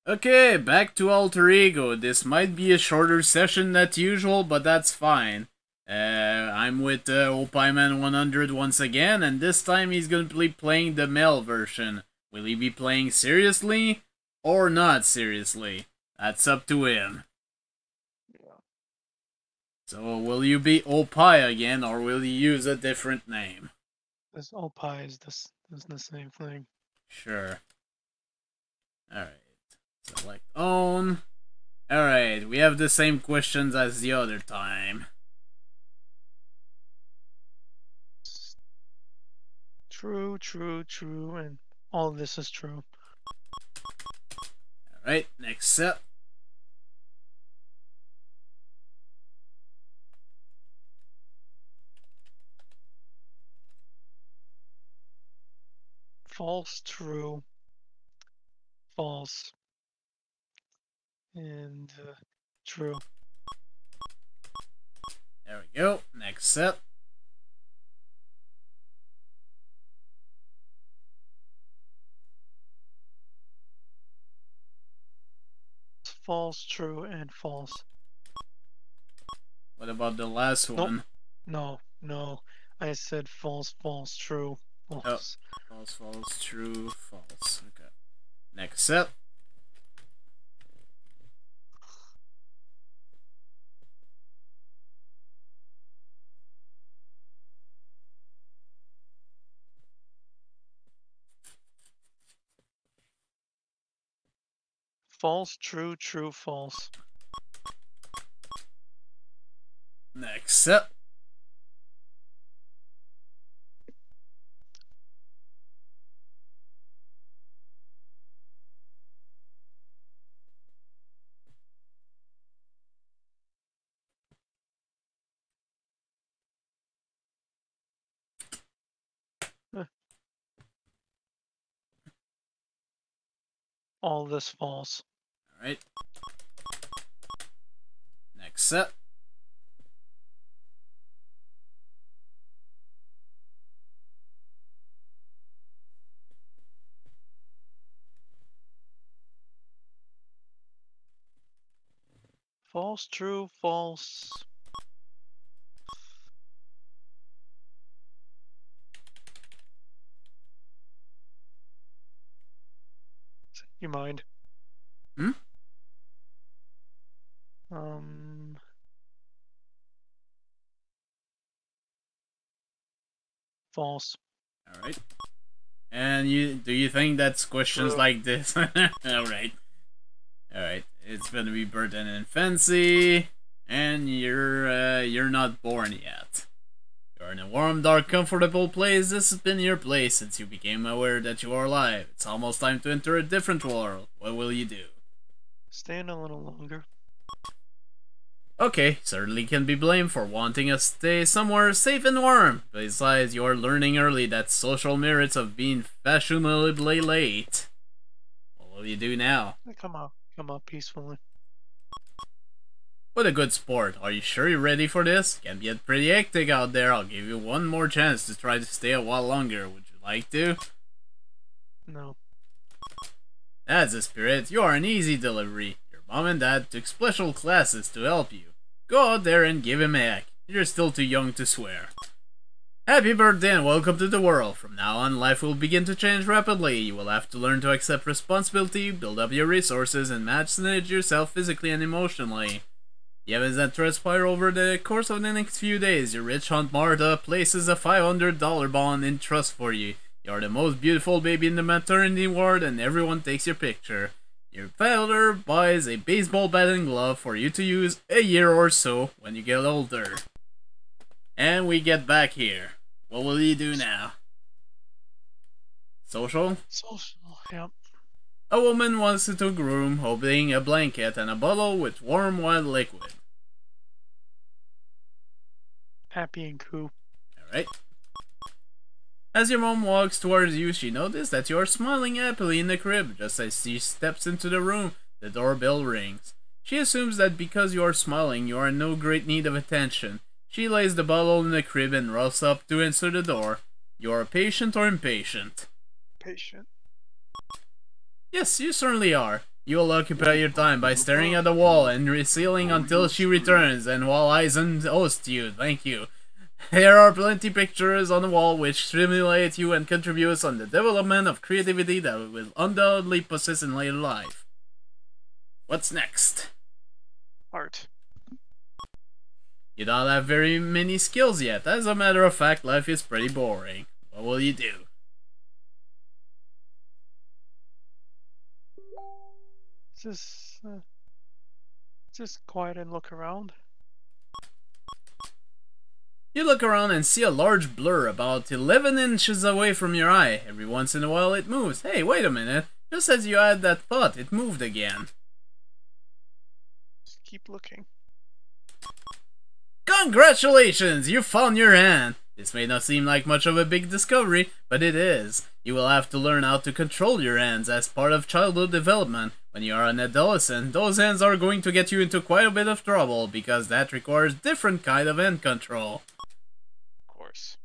Okay, back to Alter Ego. This might be a shorter session than usual, but that's fine. I'm with Oppai 100 once again, and this time he's gonna be playing the male version. Will he be playing seriously or not seriously? That's up to him. Yeah. So, will you be Oppai again, or will you use a different name? This Oppaiis is the same thing. Sure. Alright. Select own. Alright, we have the same questions as the other time. True, true, true, and all of this is true. Alright, next set. False, true, false, and true. There we go. Next set. False, true, and false. What about the last one? No, no. I said false, false, true, false. Oh, false, false, true, false. Okay. Next set. False, true, true, false. Next set. All this false. Alright. Next set. False, true, false. You mind? Hmm? False. Alright. And do you think that's questions True. like this? Alright. Alright. It's gonna be Burden and Fancy. And you're not born yet. You're in a warm, dark, comfortable place. This has been your place since you became aware that you are alive. It's almost time to enter a different world. What will you do? Stand a little longer. Okay, certainly can be blamed for wanting to stay somewhere safe and warm. Besides, you are learning early that social merits of being fashionably late. What will you do now? Come up peacefully. What a good sport. Are you sure you're ready for this? Can get pretty hectic out there. I'll give you one more chance to try to stay a while longer. Would you like to? No. That's the spirit. You are an easy delivery. Your mom and dad took special classes to help you. Go out there and give him a heck. You're still too young to swear. Happy birthday and welcome to the world. From now on, life will begin to change rapidly. You will have to learn to accept responsibility, build up your resources, and manage yourself physically and emotionally. The events that transpire over the course of the next few days. Your rich Aunt Martha places a $500 bond in trust for you. You're the most beautiful baby in the maternity ward and everyone takes your picture. Your father buys a baseball bat and glove for you to use a year or so when you get older. And we get back here. What will you do now? Social? Social, yep. A woman walks into a room holding a blanket and a bottle with warm white liquid. Happy and cool. Alright. As your mom walks towards you, she notices that you are smiling happily in the crib. Just as she steps into the room, the doorbell rings. She assumes that because you are smiling, you are in no great need of attention. She lays the bottle in the crib and rushes up to answer the door. You are patient or impatient? Patient. Yes, you certainly are. You will occupy your time by staring at the wall and resealing until she returns, and while Eisen hosts you. Thank you. There are plenty pictures on the wall which stimulate you and contributes on the development of creativity that will undoubtedly persist in later life. What's next? Art. You don't have very many skills yet. As a matter of fact, life is pretty boring. What will you do? Just quiet and look around. You look around and see a large blur about 11 inches away from your eye. Every once in a while it moves. Hey, wait a minute. Just as you had that thought, it moved again. Just keep looking. Congratulations! You found your hand! This may not seem like much of a big discovery, but it is. You will have to learn how to control your hands as part of childhood development. When you are an adolescent, those hands are going to get you into quite a bit of trouble because that requires different kind of hand control. Of course.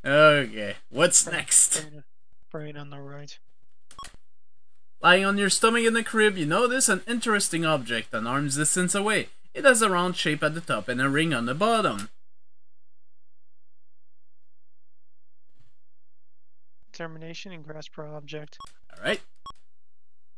Okay, what's next? Brain on the right. Lying on your stomach in the crib, you notice an interesting object an arm's distance away. It has a round shape at the top and a ring on the bottom. Determination and grasp for object. Alright.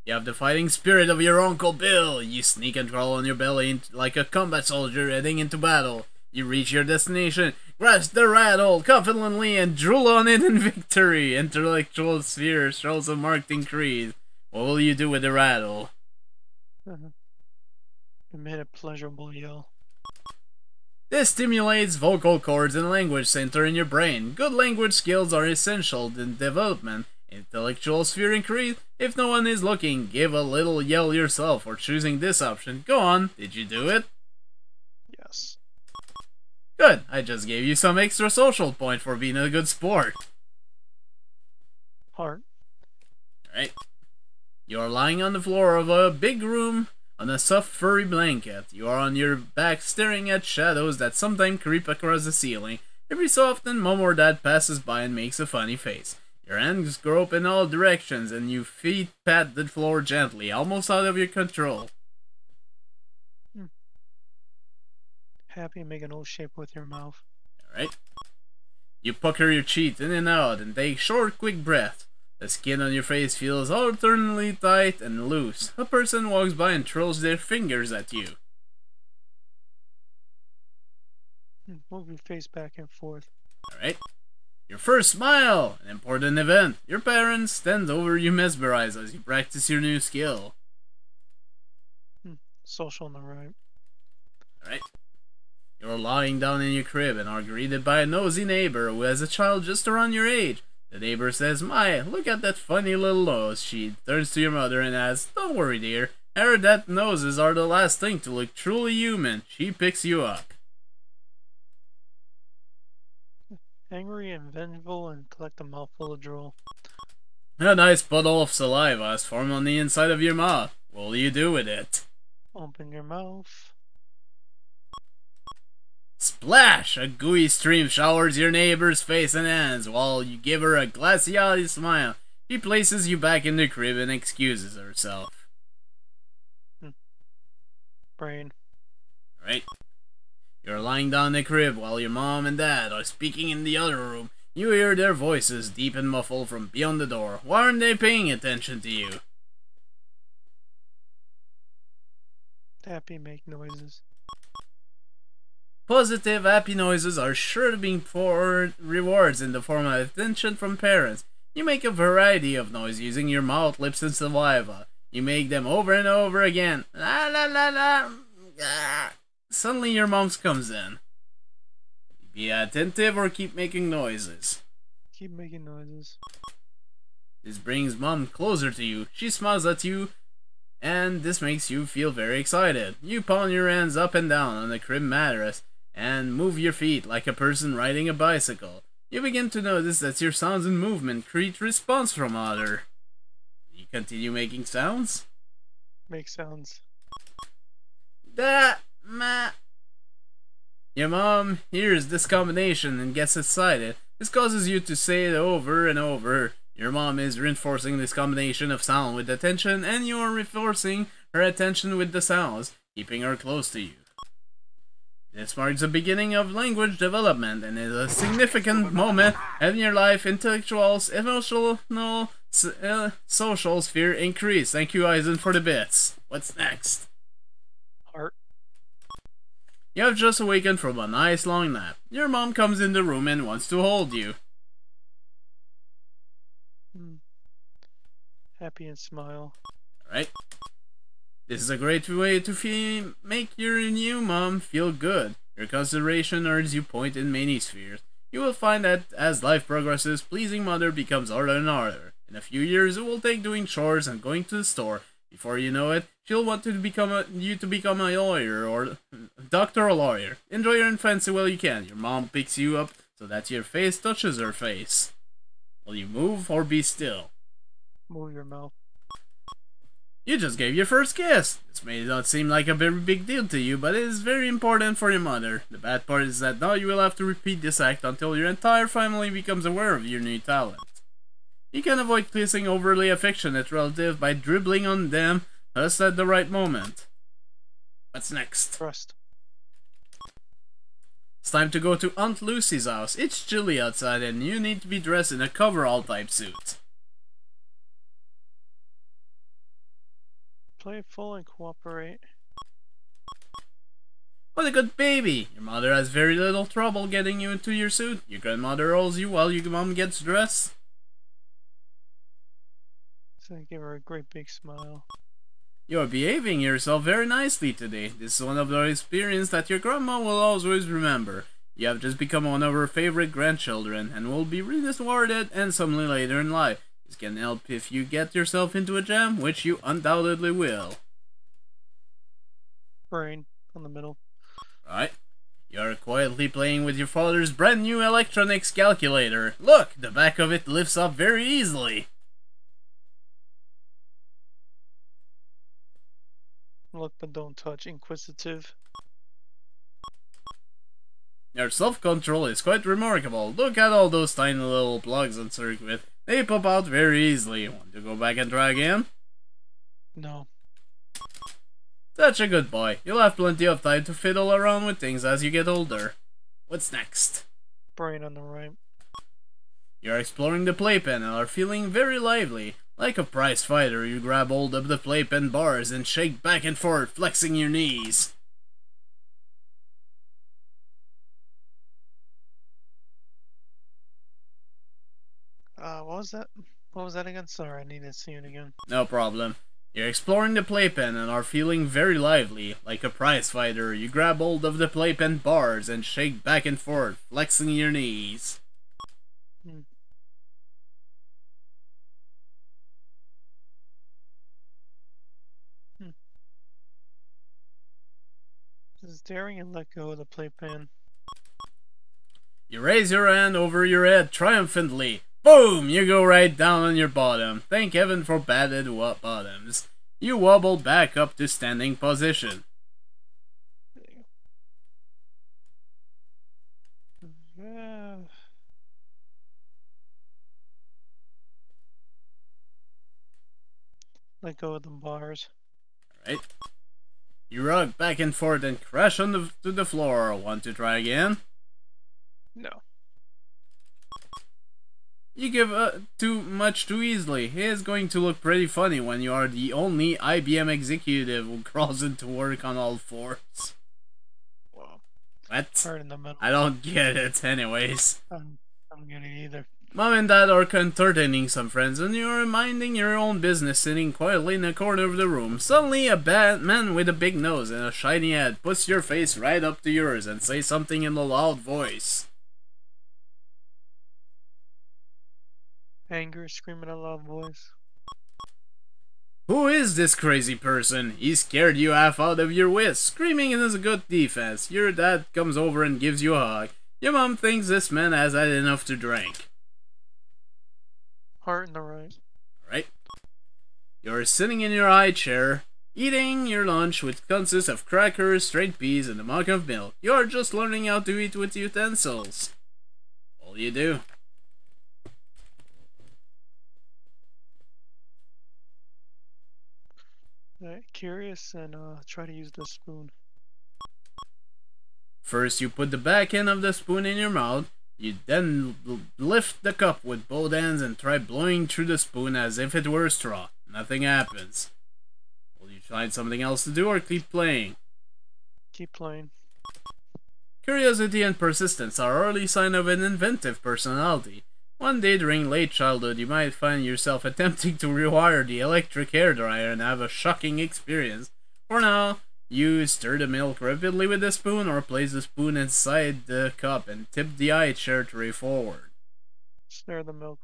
You have the fighting spirit of your Uncle Bill. You sneak and crawl on your belly like a combat soldier heading into battle. You reach your destination, grasp the rattle confidently and drool on it in victory. Intellectual sphere shows a marked increase. What will you do with the rattle? Emit a pleasurable yell. This stimulates vocal cords and language center in your brain. Good language skills are essential in development. Intellectual sphere increase. If no one is looking, give a little yell yourself for choosing this option. Go on, did you do it? Yes. Good, I just gave you some extra social point for being a good sport. Heart. Alright. You are lying on the floor of a big room on a soft furry blanket. You are on your back staring at shadows that sometimes creep across the ceiling. Every so often, Mom or Dad passes by and makes a funny face. Your hands grope in all directions and your feet pat the floor gently, almost out of your control. Happy, make an O shape with your mouth. Alright. You pucker your cheeks in and out and take short, quick breaths. The skin on your face feels alternately tight and loose. A person walks by and throws their fingers at you. Move your face back and forth. Alright. Your first smile! An important event. Your parents stand over you mesmerized as you practice your new skill. Social on the right. Alright. You're lying down in your crib and are greeted by a nosy neighbor who has a child just around your age. The neighbor says, "My, look at that funny little nose." She turns to your mother and asks, "Don't worry, dear. I heard that noses are the last thing to look truly human." She picks you up. Angry and vengeful and collect a mouthful of drool. A nice puddle of saliva is formed on the inside of your mouth. What will you do with it? Open your mouth. Splash! A gooey stream showers your neighbor's face and hands while you give her a glassy-eyed smile. She places you back in the crib and excuses herself. Brain. Right. You're lying down in the crib while your mom and dad are speaking in the other room. You hear their voices deep and muffled from beyond the door. Why aren't they paying attention to you? Happy, make noises. Positive, happy noises are sure to bring forward rewards in the form of attention from parents. You make a variety of noise using your mouth, lips, and saliva. You make them over and over again. La la la la. Ah. Suddenly your mom comes in. Be attentive or keep making noises. Keep making noises. This brings mom closer to you. She smiles at you, and this makes you feel very excited. You pound your hands up and down on the crib mattress and move your feet like a person riding a bicycle. You begin to notice that your sounds and movement create response from other. You continue making sounds? Make sounds. Your mom hears this combination and gets excited. This causes you to say it over and over. Your mom is reinforcing this combination of sound with attention, and you are reinforcing her attention with the sounds, keeping her close to you. This marks the beginning of language development and is a significant moment in your life. Intellectual, emotional, social sphere increase. Thank you, Eisen, for the bits. What's next? Heart. You have just awakened from a nice long nap. Your mom comes in the room and wants to hold you. Happy and smile. Alright. This is a great way to make your new mom feel good. Your consideration earns you points in many spheres. You will find that as life progresses, pleasing mother becomes harder and harder. In a few years, it will take doing chores and going to the store. Before you know it, she'll want you to become a lawyer or doctor or lawyer. Enjoy your infancy while you can. Your mom picks you up so that your face touches her face. Will you move or be still? Move your mouth. You just gave your first kiss. This may not seem like a very big deal to you, but it is very important for your mother. The bad part is that now you will have to repeat this act until your entire family becomes aware of your new talent. You can avoid kissing overly affectionate relatives by dribbling on them just at the right moment. What's next? Trust. It's time to go to Aunt Lucy's house. It's chilly outside and you need to be dressed in a coverall type suit. Playful and cooperate. What a good baby! Your mother has very little trouble getting you into your suit. Your grandmother holds you while your mom gets dressed. So I give her a great big smile. You are behaving yourself very nicely today. This is one of those experiences that your grandma will always remember. You have just become one of her favorite grandchildren and will be rewarded handsomely later in life. This can help if you get yourself into a jam, which you undoubtedly will. Brain on the middle. Right. You are quietly playing with your father's brand new electronics calculator. Look, the back of it lifts up very easily. Look but don't touch. Inquisitive. Your self-control is quite remarkable. Look at all those tiny little plugs and circuits. They pop out very easily. Want to go back and try again? No. Such a good boy. You'll have plenty of time to fiddle around with things as you get older. What's next? Brain on the right. You're exploring the playpen and are feeling very lively. Like a prize fighter, you grab hold of the playpen bars and shake back and forth, flexing your knees. What was that? What was that again? Sorry, I need to see it again. No problem. You're exploring the playpen and are feeling very lively. Like a prize fighter, you grab hold of the playpen bars and shake back and forth, flexing your knees. Just daring and let go of the playpen. You raise your hand over your head triumphantly. Boom! You go right down on your bottom. Thank heaven for padded bottoms. You wobble back up to standing position. Let go of the bars. Alright. You rock back and forth and crash to the floor. Want to try again? No. You give too much too easily. It is going to look pretty funny when you are the only IBM executive who crawls into work on all fours. Wow. What? Hard in the middle. I don't get it anyways. I don't get it either. Mom and Dad are entertaining some friends and you are minding your own business sitting quietly in a corner of the room. Suddenly a bad man with a big nose and a shiny head puts your face right up to yours and says something in a loud voice. Anger, screaming in a loud voice. Who is this crazy person? He scared you half out of your wits. Screaming is a good defense. Your dad comes over and gives you a hug. Your mom thinks this man has had enough to drink. Heart in the right. Alright. You're sitting in your high chair, eating your lunch which consists of crackers, straight peas, and a mug of milk. You're just learning how to eat with utensils. All you do. Curious and try to use the spoon. First, you put the back end of the spoon in your mouth. You then lift the cup with both ends and try blowing through the spoon as if it were a straw. Nothing happens. Will you find something else to do or keep playing? Keep playing. Curiosity and persistence are early sign of an inventive personality. One day during late childhood, you might find yourself attempting to rewire the electric hairdryer and have a shocking experience. For now, you stir the milk rapidly with a spoon or place the spoon inside the cup and tip the high chair tray forward. Stir the milk.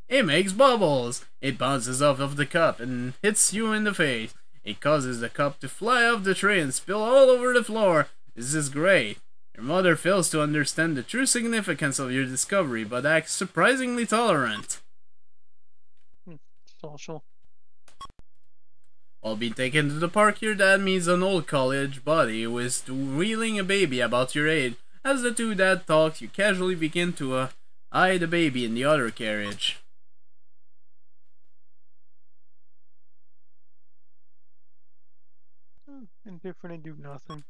It makes bubbles! It bounces off of the cup and hits you in the face. It causes the cup to fly off the tray and spill all over the floor. This is great. Your mother fails to understand the true significance of your discovery, but acts surprisingly tolerant. Social. While being taken to the park, your dad meets an old college buddy who is wheeling a baby about your age. As the two dad talks, you casually begin to eye the baby in the other carriage. Indifferent and do nothing.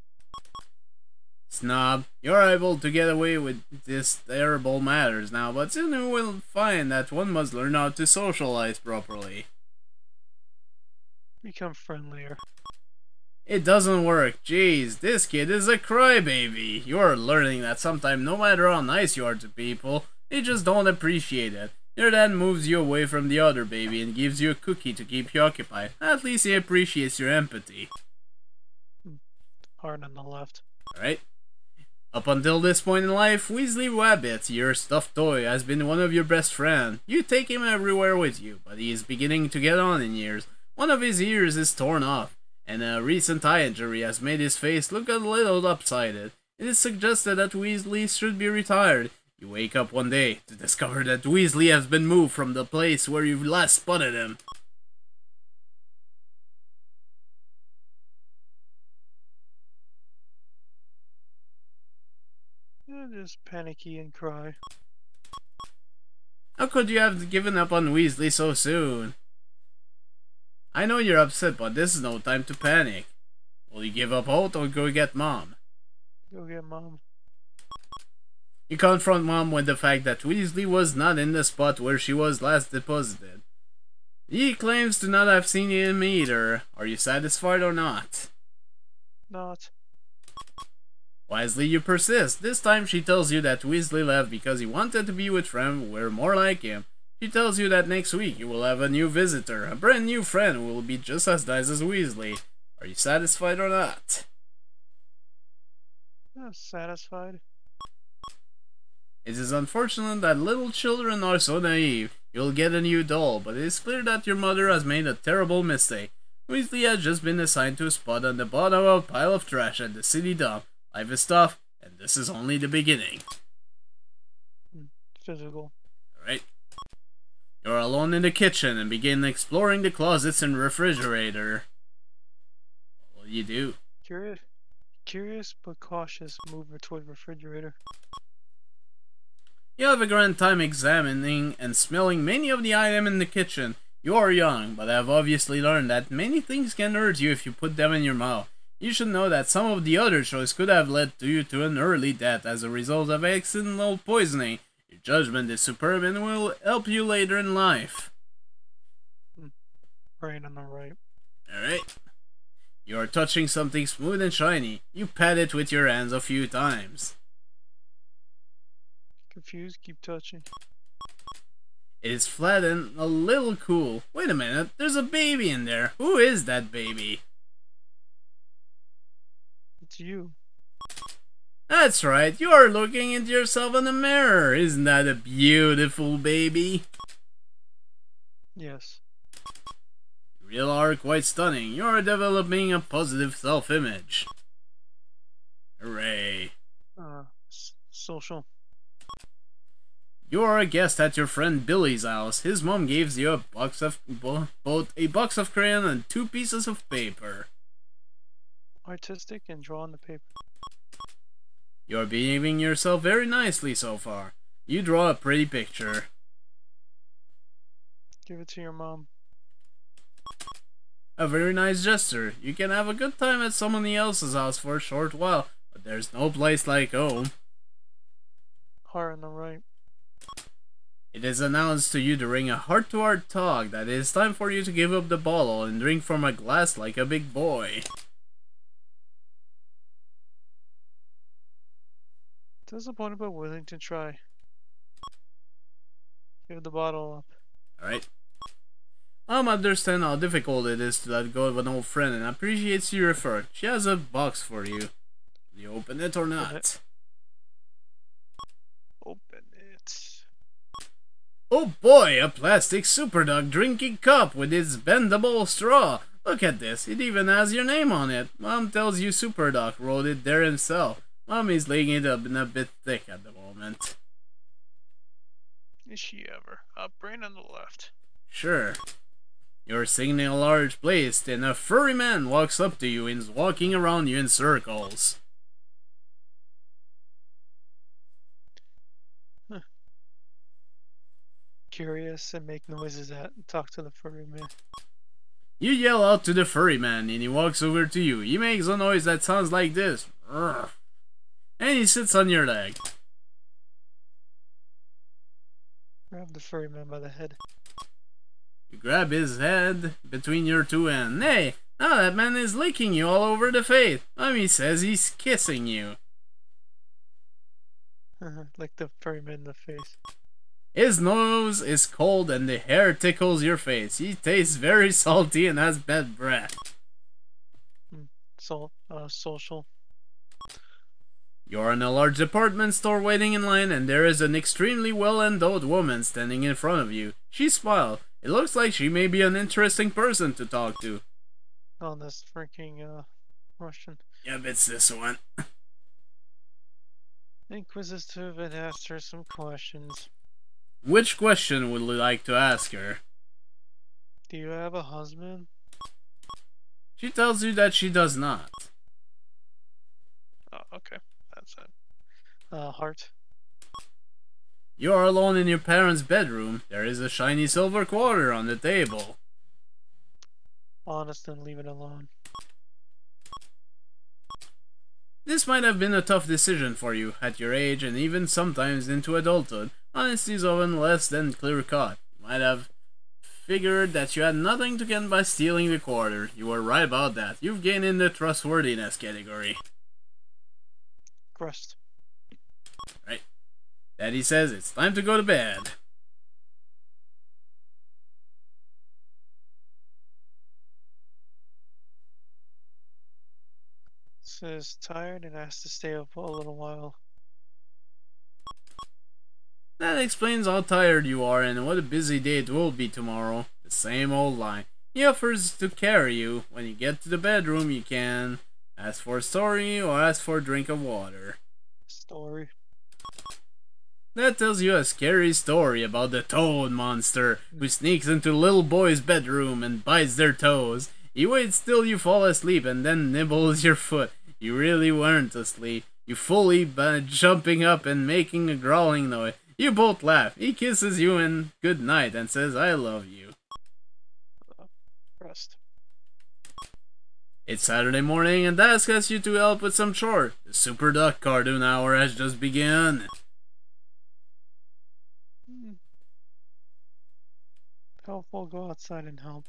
Snob, you're able to get away with this terrible matters now, but soon you will find that one must learn how to socialize properly. Become friendlier. It doesn't work. Jeez, this kid is a crybaby. You're learning that sometimes no matter how nice you are to people, they just don't appreciate it. Your dad moves you away from the other baby and gives you a cookie to keep you occupied. At least he appreciates your empathy. Hard on the left. Alright? Up until this point in life, Weasley Wabbit, your stuffed toy, has been one of your best friends. You take him everywhere with you, but he is beginning to get on in years. One of his ears is torn off, and a recent eye injury has made his face look a little lopsided. It is suggested that Weasley should be retired. You wake up one day to discover that Weasley has been moved from the place where you last spotted him. Just panicky and cry. How could you have given up on Weasley so soon? I know you're upset, but this is no time to panic. Will you give up hope or go get Mom? Go get Mom. You confront Mom with the fact that Weasley was not in the spot where she was last deposited. He claims to not have seen him either. Are you satisfied or not? Not. Wisely you persist. This time she tells you that Weasley left because he wanted to be with friends who were more like him. She tells you that next week you will have a new visitor, a brand new friend who will be just as nice as Weasley. Are you satisfied or not? Satisfied. It is unfortunate that little children are so naive. You'll get a new doll, but it is clear that your mother has made a terrible mistake. Weasley has just been assigned to a spot on the bottom of a pile of trash at the city dump. Life is tough, and this is only the beginning. Physical. Alright. You're alone in the kitchen and begin exploring the closets and refrigerator. What will you do? Curious but cautious. Move toward refrigerator. You have a grand time examining and smelling many of the items in the kitchen. You are young, but have obviously learned that many things can hurt you if you put them in your mouth. You should know that some of the other choices could have led you to an early death as a result of accidental poisoning. Your judgment is superb and will help you later in life. Brain on the right. Alright. You are touching something smooth and shiny. You pat it with your hands a few times. Confused, keep touching. It is flat and a little cool. Wait a minute, there's a baby in there. Who is that baby? It's you. That's right, you are looking into yourself in the mirror. Isn't that a beautiful baby? Yes. You really are quite stunning. You are developing a positive self-image. Hooray. Social. You are a guest at your friend Billy's house. His mom gives you a box of both a box of crayon and 2 pieces of paper. Artistic and draw on the paper. You are behaving yourself very nicely so far. You draw a pretty picture. Give it to your mom. A very nice gesture. You can have a good time at somebody else's house for a short while, but there's no place like home. Hard on the right. It is announced to you during a heart-to-heart talk that it is time for you to give up the bottle and drink from a glass like a big boy. Disappointed but willing to try. Give the bottle up. Alright. Mom understands how difficult it is to let go of an old friend and appreciates your effort. She has a box for you. Do you open it or not? Open it. Oh boy, a plastic super dog drinking cup with its bendable straw. Look at this, it even has your name on it. Mom tells you Super Doc wrote it there himself. Mommy's laying it up in a bit thick at the moment. Is she ever? Brain on the left. Sure. You're sitting in a large place, then a furry man walks up to you and is walking around you in circles. Huh. Curious and make noises at and talk to the furry man. You yell out to the furry man and he walks over to you. He makes a noise that sounds like this. And he sits on your leg. Grab the furry man by the head. You grab his head between your two hands. Hey, now that man is licking you all over the face. Mommy says he's kissing you. Like the furry man in the face. His nose is cold and the hair tickles your face. He tastes very salty and has bad breath. Social. You're in a large department store waiting in line and there is an extremely well-endowed woman standing in front of you. She smiles. It looks like she may be an interesting person to talk to. Oh, this freaking Russian. Yep, it's this one. Inquisitive and asked her some questions. Which question would you like to ask her? Do you have a husband? She tells you that she does not. Oh, okay. That's it. Heart. You are alone in your parents' bedroom. There is a shiny silver quarter on the table. Honest and leave it alone. This might have been a tough decision for you at your age and even sometimes into adulthood. Honesty is often less than clear-cut. You might have figured that you had nothing to gain by stealing the quarter. You were right about that. You've gained in the trustworthiness category. Crust. Right. Daddy says it's time to go to bed. Says tired and has to stay up a little while. That explains how tired you are and what a busy day it will be tomorrow. The same old line. He offers to carry you. When you get to the bedroom, you can ask for a story or ask for a drink of water. Story. That tells you a scary story about the toad monster who sneaks into little boys' bedroom and bites their toes. He waits till you fall asleep and then nibbles your foot. You really weren't asleep. You fully jumping up and making a growling noise. You both laugh. He kisses you and good night and says, I love you. Rest. It's Saturday morning and Dad asks you to help with some chores. The Super Duck cartoon hour has just begun. Helpful, go outside and help.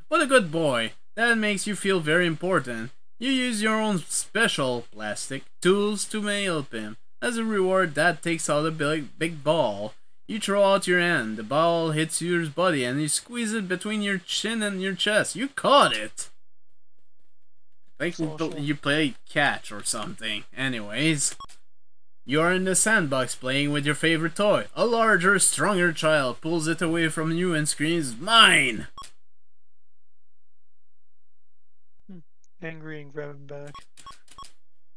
What a good boy. That makes you feel very important. You use your own special plastic tools to help him. As a reward, Dad takes out a big ball. You throw out your hand. The ball hits your body and you squeeze it between your chin and your chest. You caught it! Like you play catch or something. Anyways, you are in the sandbox playing with your favorite toy. A larger, stronger child pulls it away from you and screams, Mine! Angry and grab him back.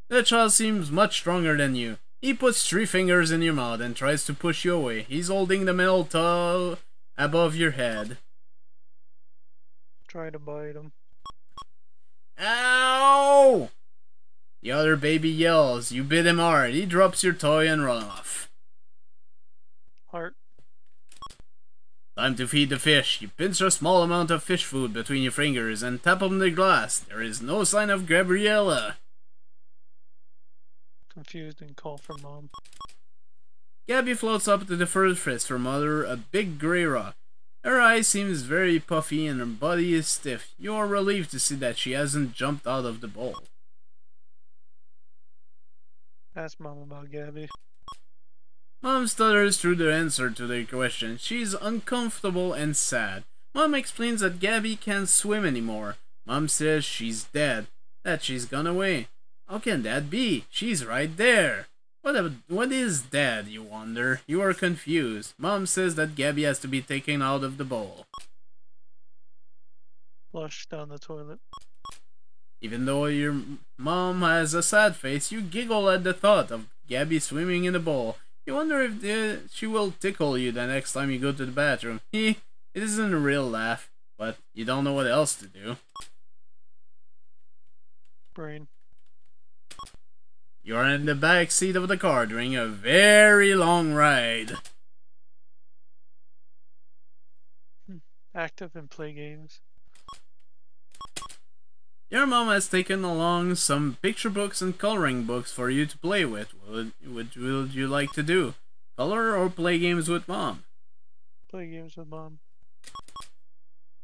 The child seems much stronger than you. He puts 3 fingers in your mouth and tries to push you away. He's holding the metal toe above your head. Try to bite him. Ow! The other baby yells. You bit him hard. He drops your toy and runs off. Heart. Time to feed the fish. You pinch a small amount of fish food between your fingers and tap on the glass. There is no sign of Gabriella. Confused and call for Mom. Gabby floats up to the surface from under a big grey rock. Her eye seems very puffy and her body is stiff. You are relieved to see that she hasn't jumped out of the bowl. Ask Mom about Gabby. Mom stutters through the answer to their question. She's uncomfortable and sad. Mom explains that Gabby can't swim anymore. Mom says she's dead, that she's gone away. How can that be? She's right there. What is dead, you wonder? You are confused. Mom says that Gabby has to be taken out of the bowl. Flush down the toilet. Even though your mom has a sad face, you giggle at the thought of Gabby swimming in the bowl. You wonder if she will tickle you the next time you go to the bathroom. It isn't a real laugh, but you don't know what else to do. Brain. You are in the back seat of the car during a very long ride. Active and play games. Your mom has taken along some picture books and coloring books for you to play with. What would you like to do? Color or play games with Mom? Play games with Mom.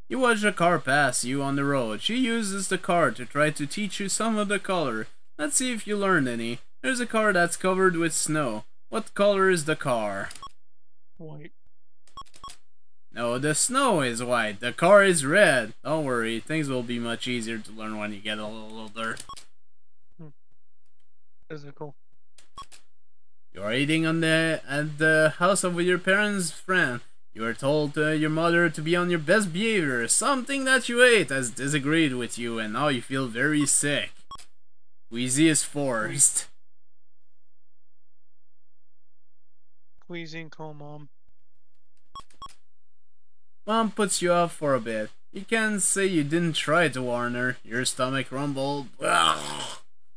You watch a car pass you on the road. She uses the car to try to teach you some of the color. Let's see if you learned any. There's a car that's covered with snow. What color is the car? White. No, the snow is white. The car is red. Don't worry, things will be much easier to learn when you get a little older. Physical. You are eating at the house of your parents' friend. You are told your mother to be on your best behavior. Something that you ate has disagreed with you and now you feel very sick. Wheezy is forced. Wheezing, call Mom. Mom puts you off for a bit. You can't say you didn't try to warn her. Your stomach rumbled.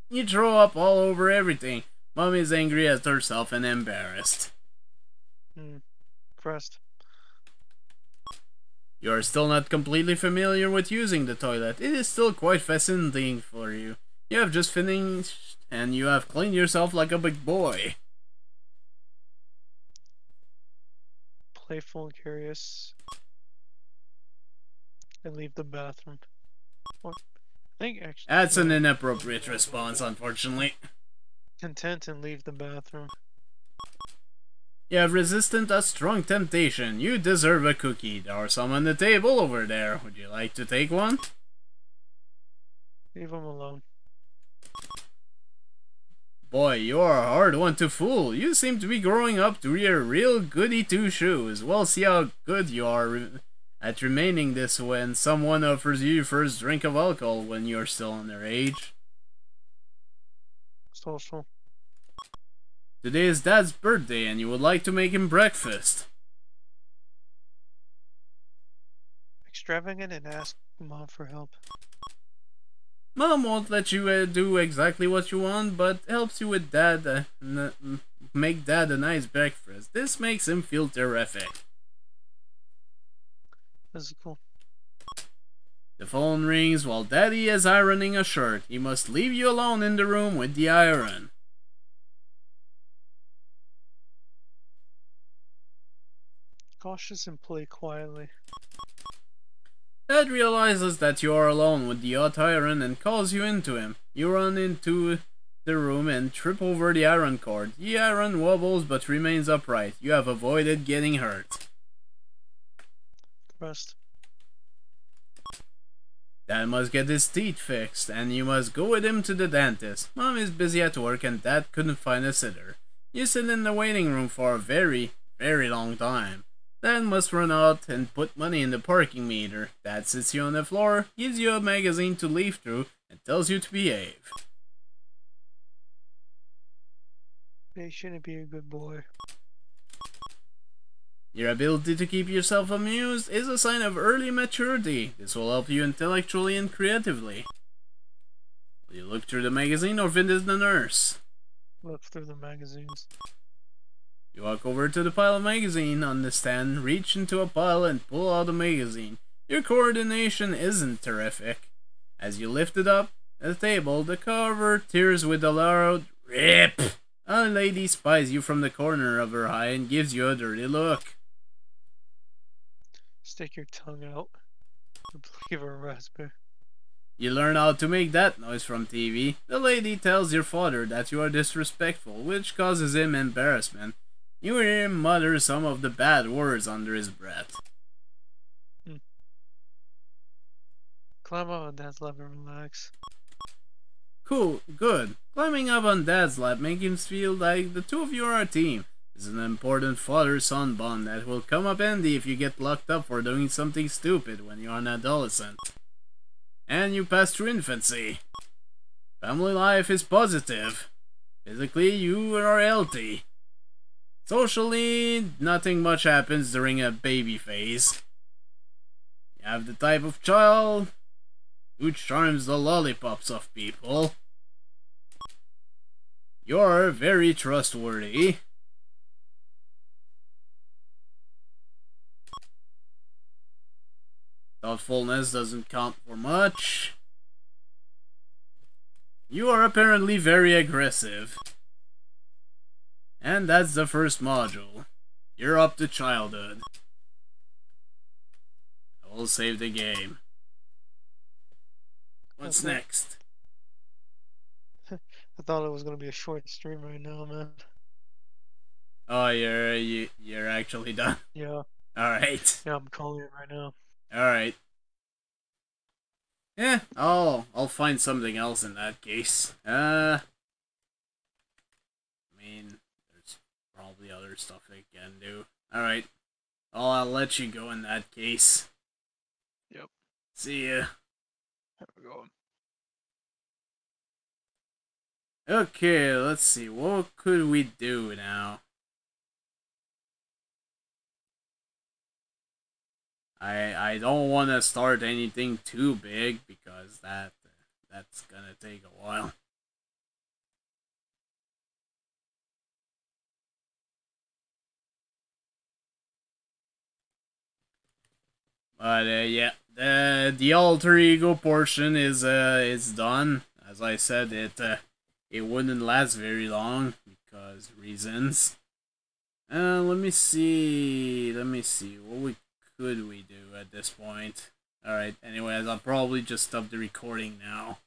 You throw up all over everything. Mom is angry at herself and embarrassed. Pressed. You are still not completely familiar with using the toilet. It is still quite fascinating for you. You have just finished and you have cleaned yourself like a big boy. Playful, curious. And leave the bathroom. What? I think actually. That's an inappropriate response, unfortunately. Content and leave the bathroom. You have resisted a strong temptation. You deserve a cookie. There are some on the table over there. Would you like to take one? Leave him alone. Boy, you are a hard one to fool. You seem to be growing up to be a real goody two-shoes. We'll see how good you are at remaining this when someone offers you your first drink of alcohol when you're still underage. Social. Today is Dad's birthday and you would like to make him breakfast. Extravagant and ask Mom for help. Mom won't let you do exactly what you want, but helps you with Dad make Dad a nice breakfast. This makes him feel terrific. Physical. The phone rings while Daddy is ironing a shirt. He must leave you alone in the room with the iron. Cautious and play quietly. Dad realizes that you are alone with the hot iron and calls you into him. You run into the room and trip over the iron cord. The iron wobbles but remains upright. You have avoided getting hurt. Rest. Dad must get his teeth fixed, and you must go with him to the dentist. Mom is busy at work and Dad couldn't find a sitter. You sit in the waiting room for a very, very long time. Dad must run out and put money in the parking meter. Dad sits you on the floor, gives you a magazine to leaf through, and tells you to behave. Patient and be a good boy. Your ability to keep yourself amused is a sign of early maturity. This will help you intellectually and creatively. Will you look through the magazine or visit the nurse? Look through the magazines. You walk over to the pile of magazine on the stand, reach into a pile and pull out a magazine. Your coordination isn't terrific. As you lift it up at the table, the cover tears with a loud RIP. A lady spies you from the corner of her eye and gives you a dirty look. Stick your tongue out. Give her a raspberry. You learn how to make that noise from TV. The lady tells your father that you are disrespectful, which causes him embarrassment. You hear him mutter some of the bad words under his breath. Climb up on Dad's lap and relax. Cool, good. Climbing up on Dad's lap makes him feel like the two of you are a team. It's an important father-son bond that will come up handy if you get locked up for doing something stupid when you're an adolescent. And you pass through infancy. Family life is positive. Physically, you are healthy. Socially, nothing much happens during a baby phase. You have the type of child who charms the lollipops of people. You're very trustworthy. Thoughtfulness doesn't count for much. You are apparently very aggressive. And that's the first module. You're up to childhood. I will save the game. What's next? I thought it was gonna be a short stream right now, man. Oh, you're actually done. Yeah. All right. Yeah, I'm calling it right now. All right. Yeah, I'll find something else in that case. I mean, there's probably other stuff I can do. All right. I'll let you go in that case. Yep. See ya. There we go. Okay, let's see. What could we do now? I don't want to start anything too big because that's gonna take a while. But yeah, the alter ego portion is done. As I said, it wouldn't last very long because reasons. Let me see what could we do at this point. Alright, anyways, I'll probably just stop the recording now.